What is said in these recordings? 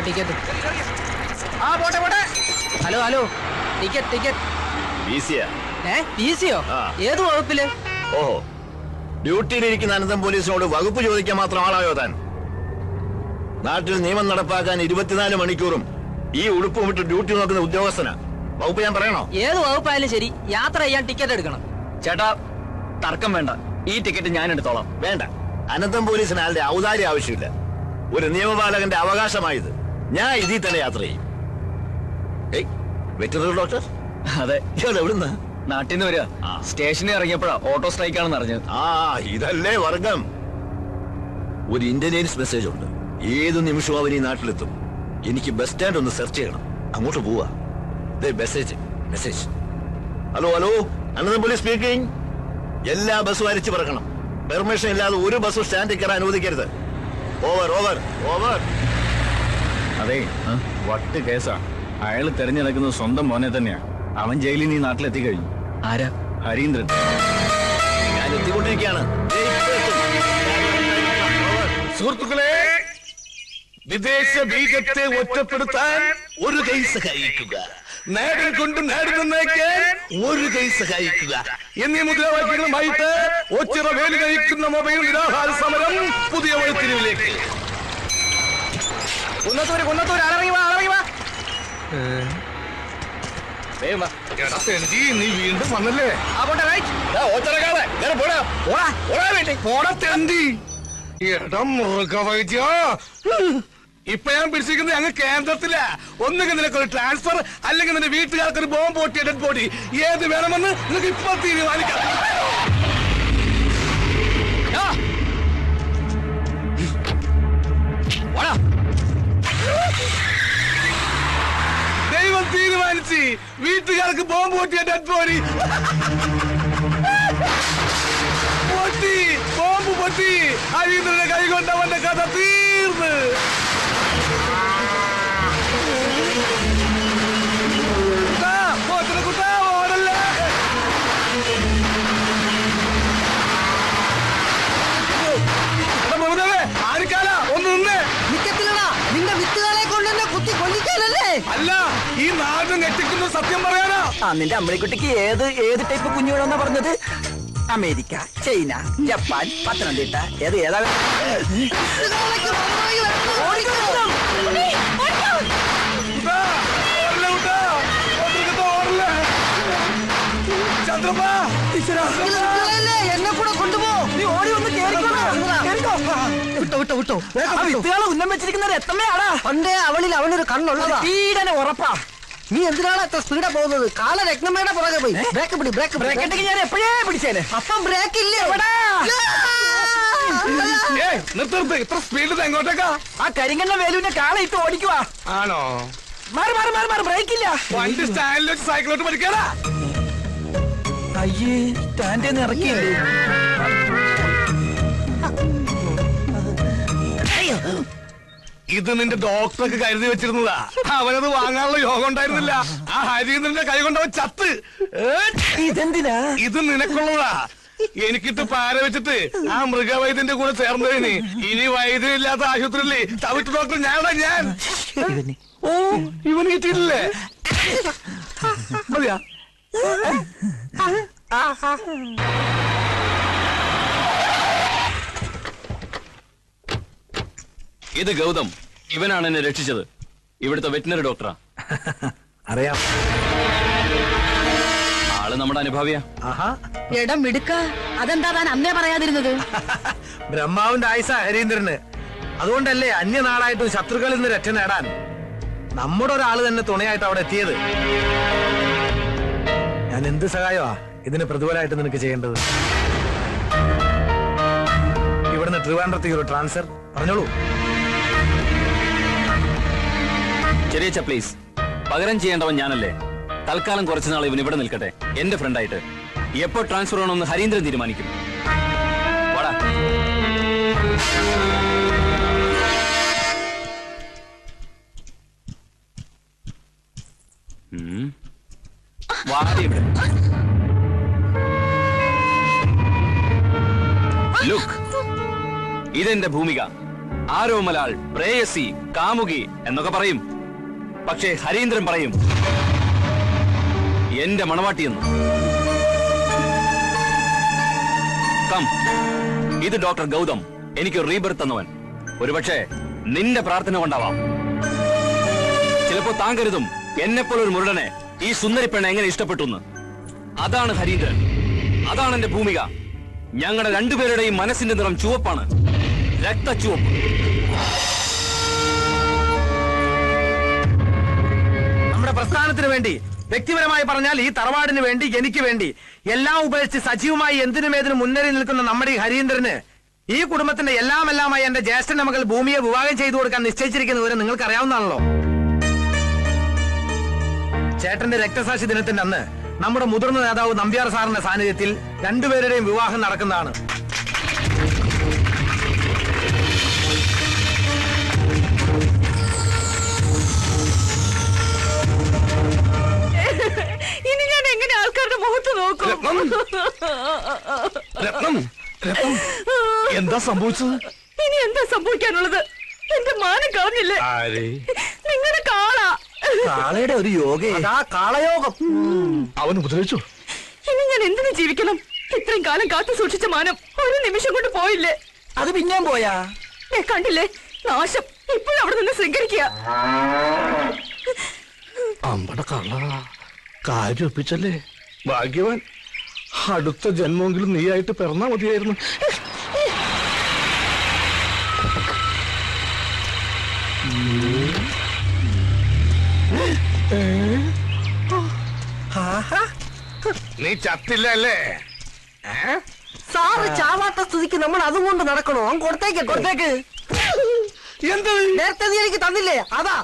Ticket. Hello hello, ticket ticket. ടിസിയോ? ഏത് വകുപ്പില്? ഓഹോ, ഡ്യൂട്ടിയിലിരിക്കുന്ന അനന്തം പോലീസിനോട് വകുപ്പ് ചോദിക്കാൻ മാത്രം ആളായോ താൻ? നാട്ടിൽ നിയമം നടപ്പാക്കാൻ 24 മണിക്കൂറും ഈ ഉടുപ്പും വിട്ട് ഡ്യൂട്ടി നോക്കുന്ന ഉദ്യോഗസ്ഥനാ. വകുപ്പ് ഞാൻ പറയണോ? ഏത് വകുപ്പായാലും ശരി, യാത്ര ചെയ്യാൻ ടിക്കറ്റ് എടുക്കണം. ചേട്ടാ, തർക്കം വേണ്ട, ഈ ടിക്കറ്റ് ഞാൻ എടുത്തോളാം. വേണ്ട, അനന്തം പോലീസിന് ആളുടെ ഔദാര്യം ആവശ്യമില്ല. ഒരു നിയമപാലകന്റെ അവകാശമായത്. ഞാൻ ഇതിൽ തന്നെ യാത്ര ചെയ്യും. Veterinary doctor? അതെ. എവിടുന്ന്? നാട്ടിൽ നിന്ന് വരിക. സ്റ്റേഷനിൽ ഇറങ്ങിയപ്പോഴാ ഓട്ടോ സ്ട്രൈക്കാണെന്ന് അറിഞ്ഞത്. ഇതല്ലേ വർഗം. ഒരു ഇന്റലിജൻസ് മെസ്സേജ് ഉണ്ട്. ഏതു നിമിഷവും അവൻ ഈ നാട്ടിലെത്തും. എനിക്ക് ബസ് സ്റ്റാൻഡ് ഒന്ന് സെർച്ച് ചെയ്യണം. അങ്ങോട്ട് പോവാ. Message message. ഹലോ ഹലോ, അനന്തം പോലീസ് സ്പീക്കിംഗ്. എല്ലാ ബസ്സും അരിച്ചു പറക്കണം. പെർമിഷൻ ഇല്ലാതെ ഒരു ബസ്സും സ്റ്റാൻഡിൽ കയറാൻ അനുവദിക്കരുത്. Over over over. അതെ, വട്ട് കേസാ. അയാൾ തെരഞ്ഞെടുക്കുന്നത് സ്വന്തം മോനെ തന്നെയാ. അവൻ ജയിലിൽ നിന്ന് നാട്ടിലെത്തി കഴിഞ്ഞു. ആരാ? ഹരീന്ദ്രൻ. ഞാൻ എത്തിക്കൊണ്ടിരിക്കുകയാണ്. സുഹൃത്തുക്കളെ, വിദേശ ബീജത്തെ ഒറ്റപ്പെടുത്താൻ ഒരു കൈ സഹായിക്കുക, നാടിൽ കൊണ്ട് നാട് നന്നാക്കാൻ ഒരു കൈ സഹായിക്കുക എന്നീ മുദ്രാവാക്യങ്ങളുമായിട്ട് ഒച്ചിറ വേലി കഴിക്കുന്ന മൊബൈൽ നിരാഹാര സമരം പുതിയ വഴിത്തിരിവിലേക്ക്. നീ വീണ്ടും വന്നല്ലേ? ഇപ്പൊ ഞാൻ പിടിച്ചിരിക്കുന്നത് അങ്ങ് കേന്ദ്രത്തില. ഒന്നുകിൽ നിനക്കൊരു ട്രാൻസ്ഫർ, അല്ലെങ്കിൽ നിന്റെ വീട്ടുകാർക്കൊരു ബോംബ് പൊട്ടിയ ഡെഡ് ബോഡി. ഏത് വേണമെന്ന് നിനക്ക് ഇപ്പൊ തീരുമാനിക്കാം. ദൈവം തീരുമാനിച്ച് വീട്ടുകാർക്ക് ബോംബ് പൊട്ടിയ ഡെഡ് ബോഡി പൊട്ടി. ബോംബ് പൊട്ടി. ഹരീന്ദ്രന്റെ കൈ കൊണ്ട് അവന്റെ കഥ തീർന്ന്. കുട്ടാ ഓടല്ലേ. ആരിക്കാല ഒന്ന് നിന്നേ. നിന്റെ വിത്തുകളെ കൊണ്ട് കുത്തി കൊല്ലിക്കാനല്ലേ? അല്ല, ഈ നാട് ഞെട്ടിക്കുന്ന സത്യം പറയാനാ. നിന്റെ അമ്മളിക്കുട്ടിക്ക് ഏത് ടൈപ്പ് കുഞ്ഞുങ്ങളെന്നാ പറഞ്ഞത്? അമേരിക്ക, ചൈന, ജപ്പാൻ, പത്തനംതിട്ട, ഏതാ? എന്നെ കൂടെ കൊണ്ടുപോ. നീ ഓടി ഒന്ന് വിട്ടോ. വിത്തുകളെ ഉന്നം വെച്ചിരിക്കുന്നത് എത്തമ്മയാടാ. പണ്ടേ അവനൊരു കണ്ണുള്ളതാ. തീരനെ ഉറപ്പാ. നീ എന്തിനാണ് എത്ര സ്പീഡാ പോകുന്നത്? കാല രത്നമ്മയുടെ പുറകെ പോയി. ബ്രേക്ക് ഞാൻ എപ്പോഴേ പിടിച്ചേനെ. അപ്പം ബ്രേക്ക് ഇല്ലേ? നിർത്ത്. ഇത്ര സ്പീഡിൽ എങ്ങോട്ടേക്കാ? ആ കരിങ്കണ്ണ വേലുവിന്റെ കാള ഇട്ട് ഓടിക്കുവാ. ആണോ? മാറി ബ്രേക്ക് ഇല്ല. വണ്ടി സ്റ്റാൻഡിൽ വെച്ച് സൈക്കിളോട്ട് പഠിക്കാറാ. അയ്യേ, സ്റ്റാൻഡിൽ ഇറക്കിയില്ലേ? ഇത് നിന്റെ ഡോക്ടർക്ക് കരുതി വെച്ചിരുന്നതാ. അവനത് വാങ്ങാനുള്ള യോഗം ഉണ്ടായിരുന്നില്ല. ആ ഹരീന്ദ്രന്റെ കൈ കൊണ്ടവൻ ചത്ത്. ഇതെന്തിനാ? ഇത് നിനക്കുള്ളതാ. എനിക്കിട്ട് പാര വെച്ചിട്ട് ആ മൃഗവൈദ്യന്റെ കൂടെ ചേർന്നതിന് ഇനി വൈദ്യനില്ലാത്ത ആശുപത്രിയില്ലേ തവിട്ട് ഡോക്ടർ ഞാൻ. ഓ, ഇവന് കിട്ടിയിട്ടില്ലേ? മതിയാ? ഇത് ഗൗതം. ഇവനാണ് എന്നെ രക്ഷിച്ചത്. ഇവിടുത്തെ വെറ്റിനറി ഡോക്ടറാ. അറിയാം. ആള് നമ്മുടെ അനുഭാവിയാ. ഇടം മിടുക്ക. അതെന്താ താൻ അന്നേ പറയാതിരുന്നത്? ബ്രഹ്മാവിന്റെ ആയുസ ഹരീന്ദ്രന്. അതുകൊണ്ടല്ലേ അന്യനാടായിട്ടും ശത്രുക്കളിൽ നിന്ന് രക്ഷ നേടാൻ നമ്മുടെ ഒരാള് തന്നെ തുണയായിട്ട് അവിടെ എത്തിയത്. ഞാൻ എന്ത് സഹായമാ ഇതിന് പ്രതിഫലമായിട്ട് നിനക്ക് ചെയ്യേണ്ടത്? ഇവിടുന്ന് ട്രിവാൻഡ്രത്തേക്ക് ഒരു ട്രാൻസ്ഫർ പറഞ്ഞോളൂ. ചെറിയ പ്ലീസ്. പകരം ചെയ്യേണ്ടവൻ ഞാനല്ലേ. തൽക്കാലം കുറച്ചുനാൾ ഇവൻ ഇവിടെ നിൽക്കട്ടെ, എന്റെ ഫ്രണ്ടായിട്ട്. എപ്പോ ട്രാൻസ്ഫർ ആണോന്ന് ഹരീന്ദ്രൻ തീരുമാനിക്കും. വാടാ. വാടി ഇവിടെ. ലുക്ക്, ഇതെന്റെ ഭൂമിക. ആരോമലാൾ, പ്രേയസി, കാമുകി എന്നൊക്കെ പറയും. പക്ഷേ ഹരീന്ദ്രൻ പറയും എന്റെ മണവാട്ടിയെന്ന്. കം, ഇത് ഡോക്ടർ ഗൗതം, എനിക്ക് റീബർത്ത് തന്നവൻ. ഒരുപക്ഷെ നിന്റെ പ്രാർത്ഥന കൊണ്ടാവാം. ചിലപ്പോ താൻ കരുതും എന്നെപ്പോലൊരു മുരടനെ ഈ സുന്ദരി പെണ്ണ എങ്ങനെ ഇഷ്ടപ്പെട്ടു. അതാണ് ഹരീന്ദ്രൻ, അതാണ് എന്റെ ഭൂമിക. ഞങ്ങളുടെ രണ്ടുപേരുടെയും മനസ്സിന്റെ നിറം ചുവപ്പാണ്, രക്തച്ചുവപ്പ്. നമ്മുടെ പ്രസ്ഥാനത്തിന് വേണ്ടി, വ്യക്തിപരമായി പറഞ്ഞാൽ ഈ തറവാടിന് വേണ്ടി, എനിക്ക് വേണ്ടി എല്ലാം ഉപേക്ഷിച്ച് സജീവമായി എന്തിനുമേതിനും മുന്നേറി നിൽക്കുന്ന നമ്മുടെ ഈ ഹരീന്ദ്രന് ഈ കുടുംബത്തിന്റെ എല്ലാമായി എന്റെ ജ്യേഷ്ഠന്റെ മകൾ ഭൂമിയെ വിവാഹം ചെയ്തു കൊടുക്കാൻ നിശ്ചയിച്ചിരിക്കുന്ന വിവരം നിങ്ങൾക്ക് അറിയാവുന്നതാണല്ലോ. ചേട്ടന്റെ രക്തസാക്ഷി ദിനത്തിന്റെ അന്ന് നമ്മുടെ മുതിർന്ന നേതാവ് നമ്പ്യാർ സാറിന്റെ സാന്നിധ്യത്തിൽ രണ്ടുപേരുടെയും വിവാഹം നടക്കുന്നതാണ്. ഇനി ഞാൻ എങ്ങനെ ആൾക്കാരുടെ മുഖത്ത് നോക്കും? എന്താ സംഭവിച്ചത്? ഇനി എന്താ സംഭവിക്കാനുള്ളത്? എന്റെ മാനം കളഞ്ഞില്ലേ നിങ്ങളുടെ കാള? കാളയുടെ ഒരു യോഗം, കാളയോഗം. അവൻ ഉപദ്രവിച്ചു. ഇനി ഞാൻ എന്തിനു ജീവിക്കണം? ഇത്രയും കാലം കാത്തു സൂക്ഷിച്ച മാനം ഒരു നിമിഷം കൊണ്ട് പോയില്ലേ? അത് പിന്നെയും പോയാ? കണ്ടില്ലേ നാശം? ഇപ്പോഴും അവിടെ നിന്ന് ശൃംഖരിക്കുക. അമ്പട കള്ള കാര്യം ഒപ്പിച്ചല്ലേ? ഭാഗ്യവാൻ. അടുത്ത ജന്മമെങ്കിലും നീയായിട്ട് പിറന്നാ മതിയായിരുന്നു. നീ ചത്തില്ല അല്ലേ? സാറ് ചാവാത്ത സ്ഥിതിക്ക് നമ്മൾ അതും കൊണ്ട് നടക്കണോ? അവൻ കൊടുത്തേക്ക്. എന്താ നേരത്തെ നീ എനിക്ക് തന്നില്ലേ? അതാ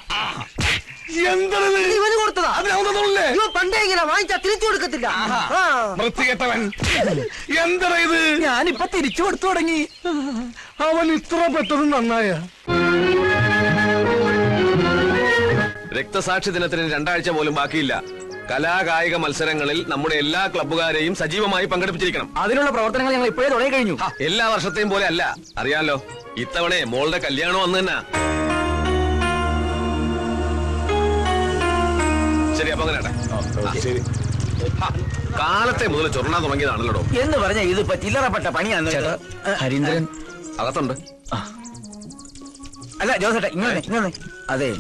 എന്താണ് ഇവന് കൊടുത്തതാ. ഇവ പണ്ടേ ഇങ്ങനെ വാങ്ങിച്ചാ തിരിച്ചു കൊടുക്കത്തില്ല. വൃത്തികെട്ടവൻ. എന്താ ഇത്? ഞാനിപ്പൊ തിരിച്ചു കൊടുത്തു തുടങ്ങി. അവൻ ഇത്ര പെട്ടതും നന്നായ. രക്തസാക്ഷി ദിനത്തിന് 2 ആഴ്ച പോലും ബാക്കിയില്ല. കലാകായിക മത്സരങ്ങളിൽ നമ്മുടെ എല്ലാ ക്ലബ്ബുകാരെയും സജീവമായി പങ്കെടുപ്പിച്ചിരിക്കണം. അതിനുള്ള പ്രവർത്തനങ്ങൾ ഞങ്ങൾ ഇപ്പോഴേ തുടങ്ങി കഴിഞ്ഞു. എല്ലാ വർഷത്തെയും പോലെ അല്ല, അറിയാലോ. ഇത്തവണ മോളുടെ കല്യാണം വന്നു തന്നെ. ശരി, അപ്പൊ അങ്ങനെ ശരി. കാലത്തെ മുതൽ ചൊറണാൻ തുടങ്ങിയതാണല്ലോ എന്ന് പറഞ്ഞ ഇതിപ്പോ ചില്ലറപ്പെട്ട പണിയാണ്. ഹരീന്ദ്രൻ അകത്തുണ്ട്. അല്ല ജോസേട്ടാ, ഇങ്ങനെ അതെ,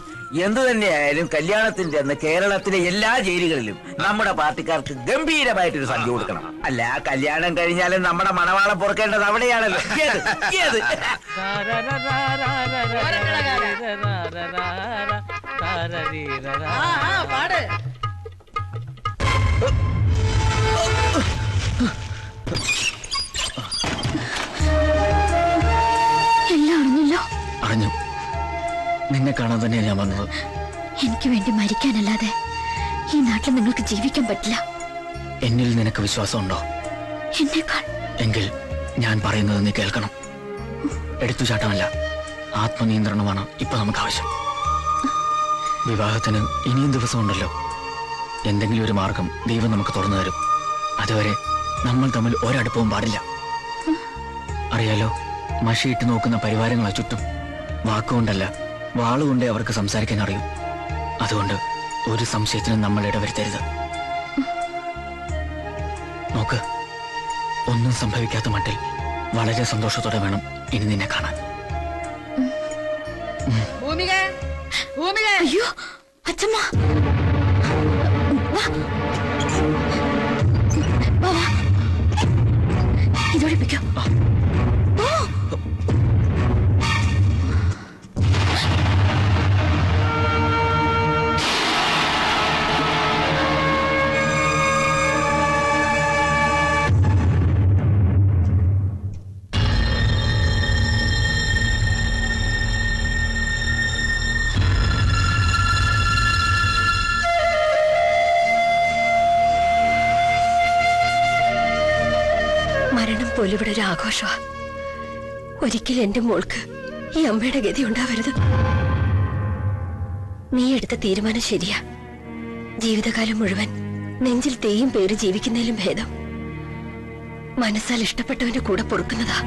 എന്തു തന്നെയായാലും കല്യാണത്തിന്റെ അന്ന് കേരളത്തിലെ എല്ലാ ജയിലുകളിലും നമ്മുടെ പാർട്ടിക്കാർക്ക് ഗംഭീരമായിട്ടൊരു സദ്യ കൊടുക്കണം. അല്ല, കല്യാണം കഴിഞ്ഞാലും നമ്മുടെ മണവാളം പൊറുക്കേണ്ടത് അവിടെയാണല്ലോ. എല്ലാം അറിഞ്ഞല്ലോ. അറിഞ്ഞു. നിന്നെ കാണാൻ തന്നെയാണ് ഞാൻ വന്നത്. എനിക്ക് വേണ്ടി മരിക്കാനല്ലാതെ ഈ നാട്ടിൽ നിങ്ങൾക്ക് ജീവിക്കാൻ പറ്റില്ല. എന്നിൽ നിനക്ക് വിശ്വാസമുണ്ടോ? എന്നേക്കാൾ. എങ്കിൽ ഞാൻ പറയുന്നത് നീ കേൾക്കണം. എടുത്തുചാട്ടമല്ല, ആത്മനിയന്ത്രണമാണ് ഇപ്പൊ നമുക്ക് ആവശ്യം. വിവാഹത്തിന് ഇനിയും ദിവസമുണ്ടല്ലോ. എന്തെങ്കിലും ഒരു മാർഗം ദൈവം നമുക്ക് തുറന്നു തരും. അതുവരെ നമ്മൾ തമ്മിൽ ഒരടുപ്പവും പാടില്ല. അറിയാലോ, മഷിയിട്ട് നോക്കുന്ന പരിവാരങ്ങളാ ചുറ്റും. വാക്കുകൊണ്ടല്ല, വാളുകൊണ്ടേ അവർക്ക് സംസാരിക്കാൻ അറിയൂ. അതുകൊണ്ട് ഒരു സംശയത്തിനും നമ്മൾ ഇടവരുത്തരുത്. നോക്ക്, ഒന്നും സംഭവിക്കാത്ത മട്ടിൽ വളരെ സന്തോഷത്തോടെ വേണം ഇനി നിന്നെ കാണാൻ. അയ്യോ അച്ഛമ്മ, ഇതൊഴിപ്പിക്കോ. മരണം പോലും ഇവിടെ ഒരു ആഘോഷമാ. ഒരിക്കലും എന്റെ മോൾക്ക് ഈ അമ്മയുടെ ഗതി ഉണ്ടാവരുത്. നീ എടുത്ത തീരുമാനം ശരിയാ. ജീവിതകാലം മുഴുവൻ നെഞ്ചിൽ തേയും പേര് ജീവിക്കുന്നതിലും ഭേദം മനസ്സാൽ ഇഷ്ടപ്പെട്ടവന്റെ കൂടെ പൊറുക്കുന്നതാ.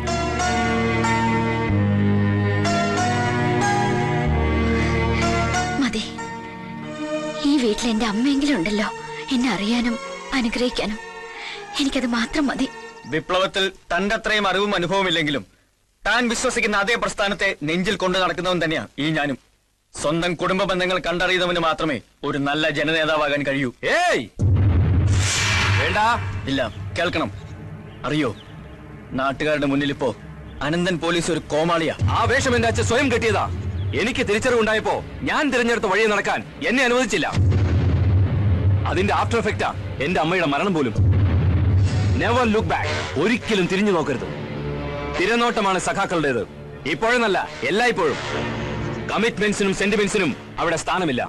വീട്ടിൽ എന്റെ അമ്മയെങ്കിലും ഉണ്ടല്ലോ എന്നെ അറിയാനും അനുഗ്രഹിക്കാനും. എനിക്കത് മാത്രം മതി. വിപ്ലവത്തിൽ തന്റെ അത്രയും അറിവും അനുഭവം ഇല്ലെങ്കിലും താൻ വിശ്വസിക്കുന്ന അതേ പ്രസ്ഥാനത്തെ നെഞ്ചിൽ കൊണ്ടു നടക്കുന്നവൻ തന്നെയാ ഈ ഞാനും. സ്വന്തം കുടുംബ ബന്ധങ്ങൾ കണ്ടറിയുന്നവന് മാത്രമേ ഒരു നല്ല ജനനേതാവാകാൻ കഴിയൂ. ഏയ് വേണ്ട. ഇല്ല, കേൾക്കണം. അറിയോ, നാട്ടുകാരുടെ മുന്നിൽ ഇപ്പോ അനന്തൻ പോലീസ് ഒരു കോമാളിയാ. ആ വേഷം എന്റെ അച്ഛൻ സ്വയം കെട്ടിയതാ. എനിക്ക് തിരിച്ചറിവുണ്ടായപ്പോ ഞാൻ തിരഞ്ഞെടുത്ത വഴിയെ നടക്കാൻ എന്നെ അനുവദിച്ചില്ല. അതിന്റെ ആഫ്റ്റർ എഫക്റ്റാ എന്റെ അമ്മയുടെ മരണം പോലും. Never look back. ഒരിക്കലും തിരിഞ്ഞു നോക്കരുത്. തിരനോട്ടമാണ് സഖാക്കളുടേത്. ഇപ്പോഴെന്നല്ല, എല്ലായ്പ്പോഴും. കമ്മിറ്റ്മെന്റ്സിനും സെന്റിമെന്റ്സിനും അവിടെ സ്ഥാനമില്ല.